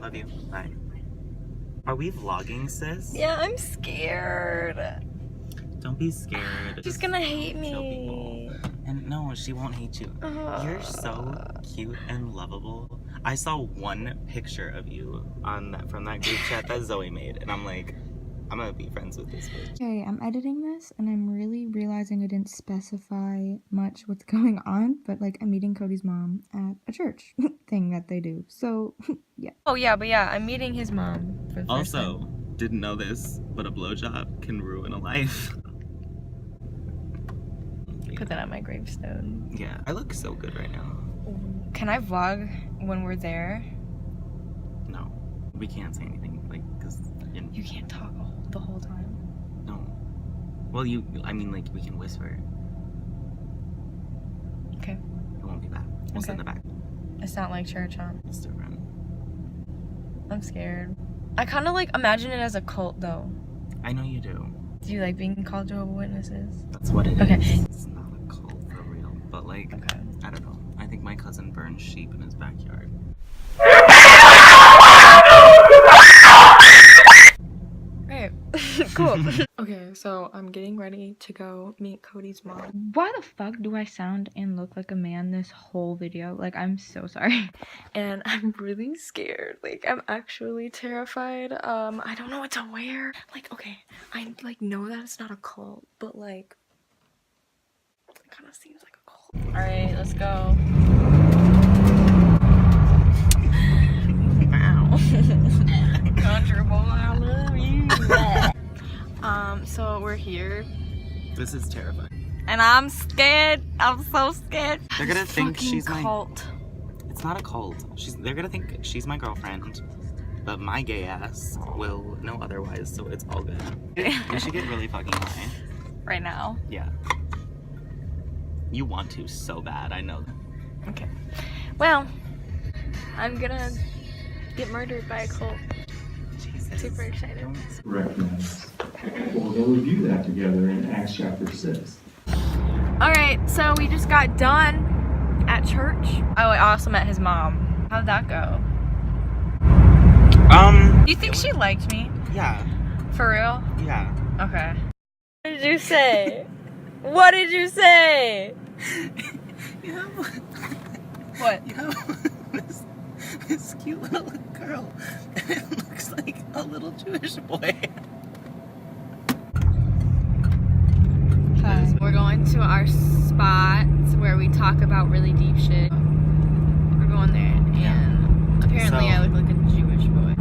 Love you. Bye. Are we vlogging, sis? Yeah, I'm scared. Don't be scared. She's gonna hate me. And no, she won't hate you. You're so cute and lovable. I saw one picture of you from that group chat that Zoe made, and I'm like, I'm gonna be friends with this bitch. Okay, I'm editing this and I'm really realizing I didn't specify much what's going on, but like I'm meeting Cody's mom at a church thing that they do. So, yeah. Oh yeah, but yeah, I'm meeting his mom for the first Also, time. didn't know this, but a blowjob can ruin a life. Put that on my gravestone. Yeah, I look so good right now. Can I vlog when we're there? No, we can't say anything, like, cause You can't talk the whole time. no. Well, I mean, like, we can whisper. Okay. It won't be bad. We'll sit in the back. It's not like church, huh? It's different. I'm scared. I kind of like imagine it as a cult though. I know you do. Do you like being called Jehovah's Witnesses? That's what it Okay. is. It's not a cult for real, but like, Okay. I don't know. I think my cousin burns sheep in his backyard. Right. Cool. Okay, so I'm getting ready to go meet Cody's mom. Why the fuck do I sound and look like a man this whole video? Like, I'm so sorry. And I'm really scared. Like, I'm actually terrified. I don't know what to wear. Like, okay, I like know that it's not a cult, but like it kind of seems like a cult. All right, let's go. Wow. Country boy, I love you. So we're here. This is terrifying. And I'm scared. I'm so scared. They're gonna think she's my cult. It's not a cult. They're gonna think she's my girlfriend, but my gay ass will know otherwise, so it's all good. We should get really fucking high. Right now. Yeah. You want to so bad, I know. Okay. Well, I'm gonna get murdered by a cult. Jesus. Super excited. Recognize. Well, we'll review that together in Acts chapter 6. Alright, so we just got done at church. Oh, I also met his mom. How'd that go? Do you think she liked me? Yeah. For real? Yeah. Okay. What did you say? What did you say? You have, What? you have this cute little girl, and it looks like a little Jewish boy. Hi. We're going to our spot where we talk about really deep shit. We're going there, and apparently I look like a Jewish boy.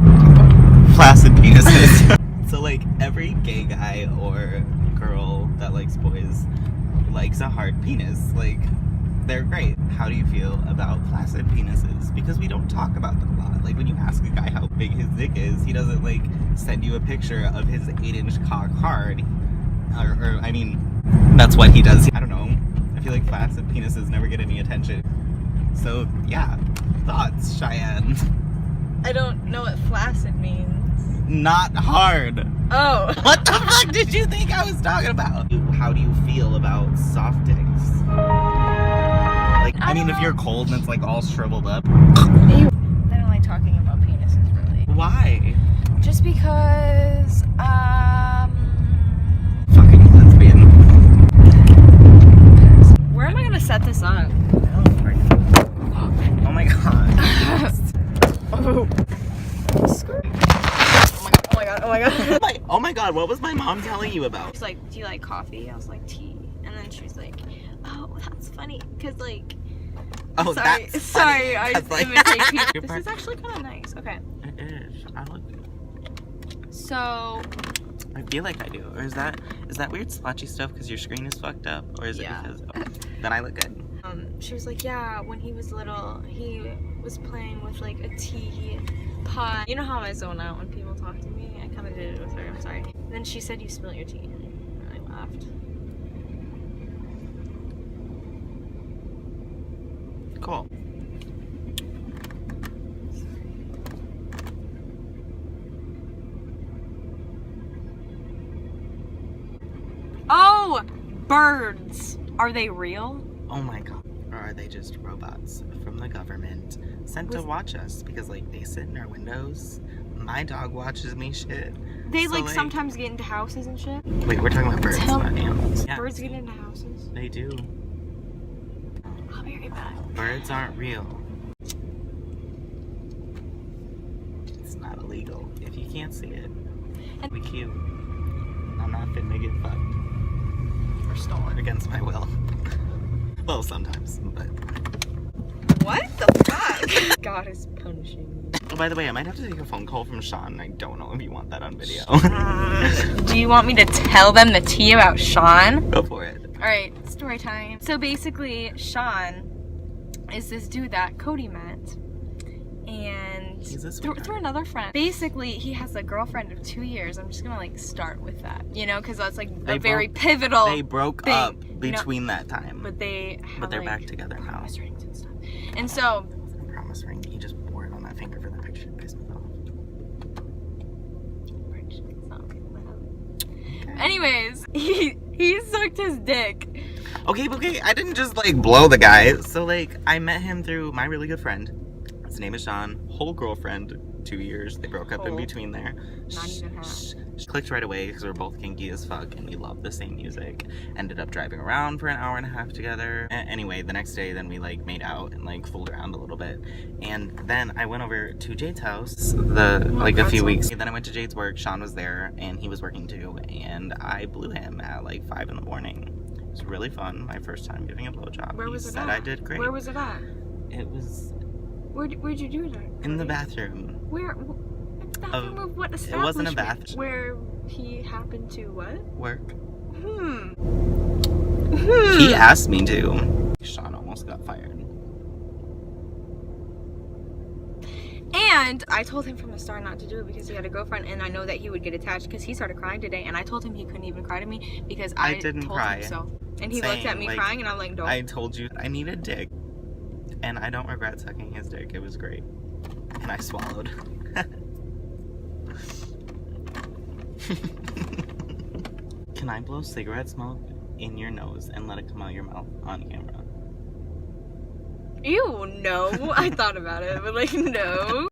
Flaccid penises. So like every gay guy or girl that likes boys likes a hard penis. Like, they're great. How do you feel about flaccid penises? Because we don't talk about them a lot. Like, when you ask a guy how big his dick is, he doesn't like send you a picture of his 8-inch cock hard. Or I mean, that's what he does. I don't know. I feel like flaccid penises never get any attention. So yeah, thoughts, Cheyenne? I don't know what flaccid means. Not hard. Oh. What the fuck did you think I was talking about? How do you feel about soft dicks? Like, I mean, if you're cold and it's like all shriveled up. I don't like talking about penises, really. Why? Just because, Fucking lesbian. where am I gonna set this up? Oh my god. Oh. Oh my god, oh my god. Oh my god, what was my mom telling you about? She's like, do you like coffee? I was like, tea. And then she was like, oh, that's funny. Cause like, Oh, sorry, that's sorry, funny, I 'cause, just like- imitate people. This is actually kind of nice. Okay. It is. I look good. So, I feel like I do. Or is that weird splotchy stuff because your screen is fucked up? Or is it Yeah. because then I look good? she was like, yeah, when he was little, he was playing with like a tea pot. You know how I zone out when people talk to me? I kind of did it with her. I'm sorry. And then she said, you spilled your tea. And I laughed. Cool. Oh, birds. Are they real? Oh my god. Are are they just robots from the government sent to watch us? Because, like, they sit in our windows. My dog watches me shit. They, So, like, sometimes get into houses and shit. Wait, we're talking about birds, not animals. Yeah, Birds get into houses. they do. I'll be right back. Birds aren't real. It's not illegal. If you can't see it, we cute. I'm not finna get fucked. Or stolen. Against my will. Well, sometimes, but... What the fuck? God is punishing me. Oh, by the way, I might have to take a phone call from Sean. I don't know if you want that on video. Do you want me to tell them the tea about Sean? Go for it. Alright, story time. So basically, Sean is this dude that Cody met. And He's a through sweetheart. another friend. Basically, he has a girlfriend of 2 years. I'm just gonna like start with that, you know, because that's like a very pivotal They broke thing, up you know, between that time. but they have, But they're like, back together now. promise rings and stuff. And so It wasn't a promise ring. He just wore it on that finger for that picture. It pissed me off. anyways, he sucked his dick. Okay, I didn't just like blow the guy. So like, I met him through my really good friend. His name is Sean. Whole girlfriend, 2 years. They broke up in between there. Not even half. Clicked right away because we're both kinky as fuck and we love the same music. Ended up driving around for an hour and a half together. Anyway, the next day then we like made out and like fooled around a little bit. And then I went over to Jade's house a few weeks. Then I went to Jade's work. Sean was there and he was working too. And I blew him at like 5 in the morning. It was really fun. My first time giving a blowjob. Where was it said at? I did great. Where was it at? It was Where'd you do that? in the bathroom. Where? Bathroom of what It establishment? wasn't a bathroom. Where he happened to what? Work. Hmm. He asked me to. Sean almost got fired. And I told him from the start not to do it because he had a girlfriend, and I know that he would get attached because he started crying today, and I told him he couldn't even cry to me because I didn't told cry. him so. And he looked at me Like, crying, and I'm like, don't. I told you I need a dick. And I don't regret sucking his dick. It was great. And I swallowed. Can I blow cigarette smoke in your nose and let it come out your mouth on camera? Ew, no. I thought about it, but like, no.